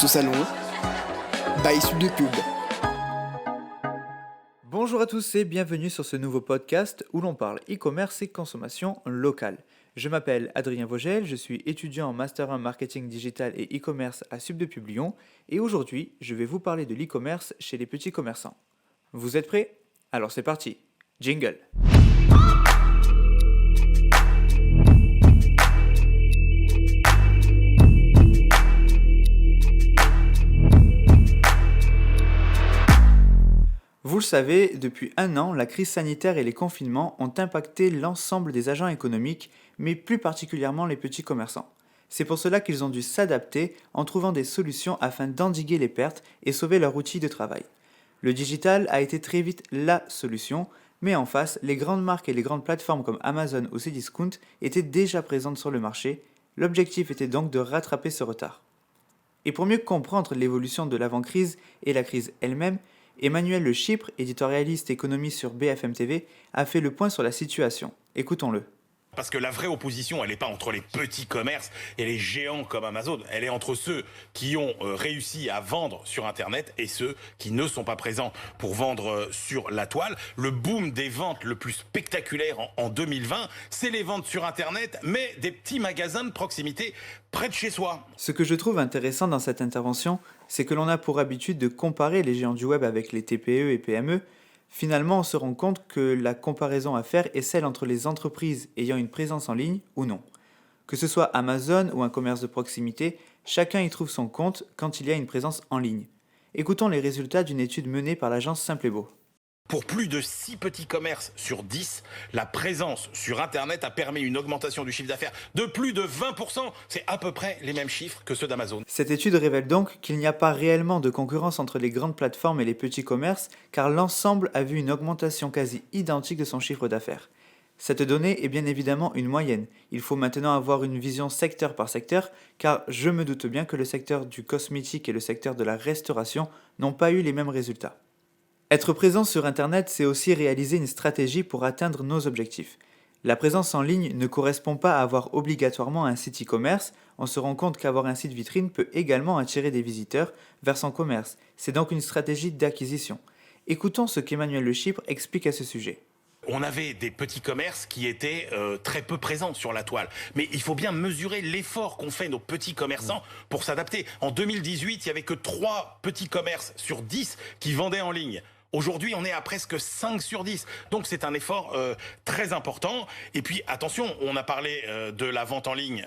tous au salon. Bye sub de pub. Bonjour à tous et bienvenue sur ce nouveau podcast où l'on parle e-commerce et consommation locale. Je m'appelle Adrien Vogel, je suis étudiant en Master 1 Marketing Digital et e-commerce à Sub de Pub Lyon et aujourd'hui je vais vous parler de l'e-commerce chez les petits commerçants. Vous êtes prêts? Alors c'est parti, jingle! Vous le savez, depuis un an, la crise sanitaire et les confinements ont impacté l'ensemble des agents économiques, mais plus particulièrement les petits commerçants. C'est pour cela qu'ils ont dû s'adapter en trouvant des solutions afin d'endiguer les pertes et sauver leur outil de travail. Le digital a été très vite la solution, mais en face, les grandes marques et les grandes plateformes comme Amazon ou Cdiscount étaient déjà présentes sur le marché. L'objectif était donc de rattraper ce retard. Et pour mieux comprendre l'évolution de l'avant-crise et la crise elle-même, Emmanuel Le Chypre, éditorialiste économie sur BFM TV, a fait le point sur la situation. Écoutons-le. Parce que la vraie opposition, elle n'est pas entre les petits commerces et les géants comme Amazon. Elle est entre ceux qui ont réussi à vendre sur Internet et ceux qui ne sont pas présents pour vendre sur la toile. Le boom des ventes le plus spectaculaire en 2020, c'est les ventes sur Internet, mais des petits magasins de proximité près de chez soi. Ce que je trouve intéressant dans cette intervention, c'est que l'on a pour habitude de comparer les géants du web avec les TPE et PME. Finalement, on se rend compte que la comparaison à faire est celle entre les entreprises ayant une présence en ligne ou non. Que ce soit Amazon ou un commerce de proximité, chacun y trouve son compte quand il y a une présence en ligne. Écoutons les résultats d'une étude menée par l'agence Simple et Beau. Pour plus de 6 petits commerces sur 10, la présence sur Internet a permis une augmentation du chiffre d'affaires de plus de 20%. C'est à peu près les mêmes chiffres que ceux d'Amazon. Cette étude révèle donc qu'il n'y a pas réellement de concurrence entre les grandes plateformes et les petits commerces, car l'ensemble a vu une augmentation quasi identique de son chiffre d'affaires. Cette donnée est bien évidemment une moyenne. Il faut maintenant avoir une vision secteur par secteur, car je me doute bien que le secteur du cosmétique et le secteur de la restauration n'ont pas eu les mêmes résultats. Être présent sur Internet, c'est aussi réaliser une stratégie pour atteindre nos objectifs. La présence en ligne ne correspond pas à avoir obligatoirement un site e-commerce, on se rend compte qu'avoir un site vitrine peut également attirer des visiteurs vers son commerce. C'est donc une stratégie d'acquisition. Écoutons ce qu'Emmanuel Le Chypre explique à ce sujet. On avait des petits commerces qui étaient très peu présents sur la toile. Mais il faut bien mesurer l'effort qu'ont fait nos petits commerçants pour s'adapter. En 2018, il n'y avait que 3 petits commerces sur 10 qui vendaient en ligne. Aujourd'hui, on est à presque 5 sur 10. Donc, c'est un effort très important. Et puis, attention, on a parlé de la vente en ligne,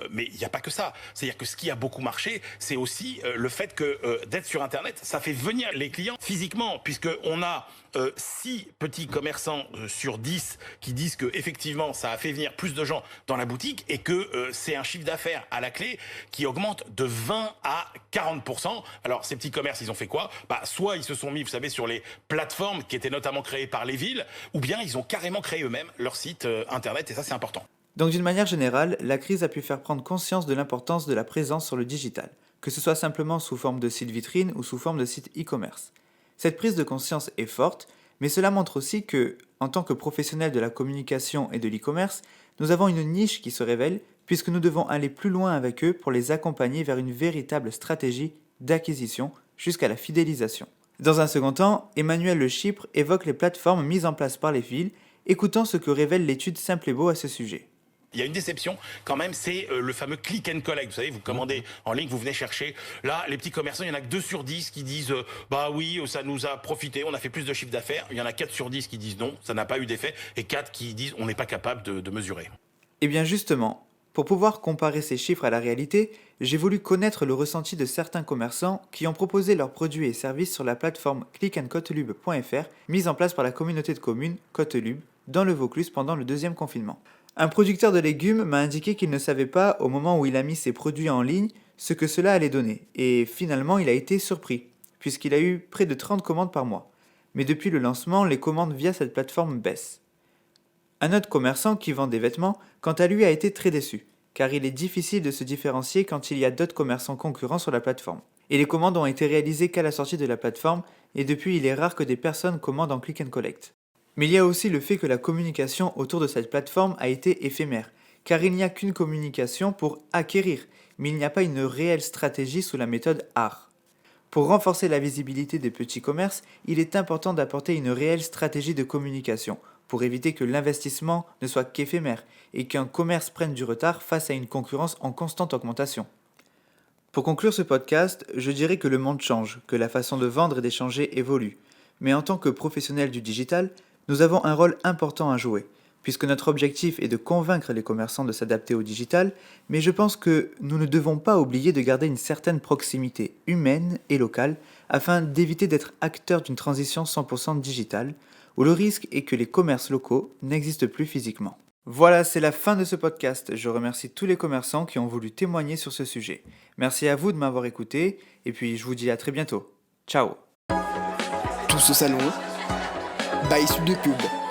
mais il n'y a pas que ça. C'est-à-dire que ce qui a beaucoup marché, c'est aussi le fait que d'être sur Internet, ça fait venir les clients physiquement, puisqu'on a 6 petits commerçants sur 10 qui disent que effectivement ça a fait venir plus de gens dans la boutique et que c'est un chiffre d'affaires à la clé qui augmente de 20 à 40%. Alors ces petits commerces, ils ont fait quoi? Soit ils se sont mis, vous savez, sur les plateformes qui étaient notamment créées par les villes, ou bien ils ont carrément créé eux-mêmes leur site internet, et ça c'est important. Donc d'une manière générale, la crise a pu faire prendre conscience de l'importance de la présence sur le digital, que ce soit simplement sous forme de site vitrine ou sous forme de site e-commerce. Cette prise de conscience est forte, mais cela montre aussi que, en tant que professionnels de la communication et de l'e-commerce, nous avons une niche qui se révèle puisque nous devons aller plus loin avec eux pour les accompagner vers une véritable stratégie d'acquisition jusqu'à la fidélisation. Dans un second temps, Emmanuel Le Chypre évoque les plateformes mises en place par les villes, écoutant ce que révèle l'étude Simple et Beau à ce sujet. Il y a une déception quand même, c'est le fameux click and collect. Vous savez, vous commandez en ligne, vous venez chercher. Là, les petits commerçants, il y en a que 2 sur 10 qui disent bah oui, ça nous a profité, on a fait plus de chiffre d'affaires. Il y en a 4 sur 10 qui disent non, ça n'a pas eu d'effet. Et 4 qui disent on n'est pas capable de mesurer. Eh bien justement, pour pouvoir comparer ces chiffres à la réalité, j'ai voulu connaître le ressenti de certains commerçants qui ont proposé leurs produits et services sur la plateforme clickandcotelube.fr mise en place par la communauté de communes Cotelube dans le Vaucluse pendant le 2e confinement. Un producteur de légumes m'a indiqué qu'il ne savait pas, au moment où il a mis ses produits en ligne, ce que cela allait donner. Et finalement, il a été surpris, puisqu'il a eu près de 30 commandes par mois. Mais depuis le lancement, les commandes via cette plateforme baissent. Un autre commerçant qui vend des vêtements, quant à lui, a été très déçu, car il est difficile de se différencier quand il y a d'autres commerçants concurrents sur la plateforme. Et les commandes ont été réalisées qu'à la sortie de la plateforme, et depuis, il est rare que des personnes commandent en click and collect. Mais il y a aussi le fait que la communication autour de cette plateforme a été éphémère, car il n'y a qu'une communication pour acquérir, mais il n'y a pas une réelle stratégie sous la méthode art. Pour renforcer la visibilité des petits commerces, il est important d'apporter une réelle stratégie de communication, pour éviter que l'investissement ne soit qu'éphémère et qu'un commerce prenne du retard face à une concurrence en constante augmentation. Pour conclure ce podcast, je dirais que le monde change, que la façon de vendre et d'échanger évolue. Mais en tant que professionnels du digital, nous avons un rôle important à jouer, puisque notre objectif est de convaincre les commerçants de s'adapter au digital, mais je pense que nous ne devons pas oublier de garder une certaine proximité humaine et locale afin d'éviter d'être acteurs d'une transition 100% digitale, où le risque est que les commerces locaux n'existent plus physiquement. Voilà, c'est la fin de ce podcast. Je remercie tous les commerçants qui ont voulu témoigner sur ce sujet. Merci à vous de m'avoir écouté, et puis je vous dis à très bientôt. Ciao. Tous au salon, by Sud de Pub.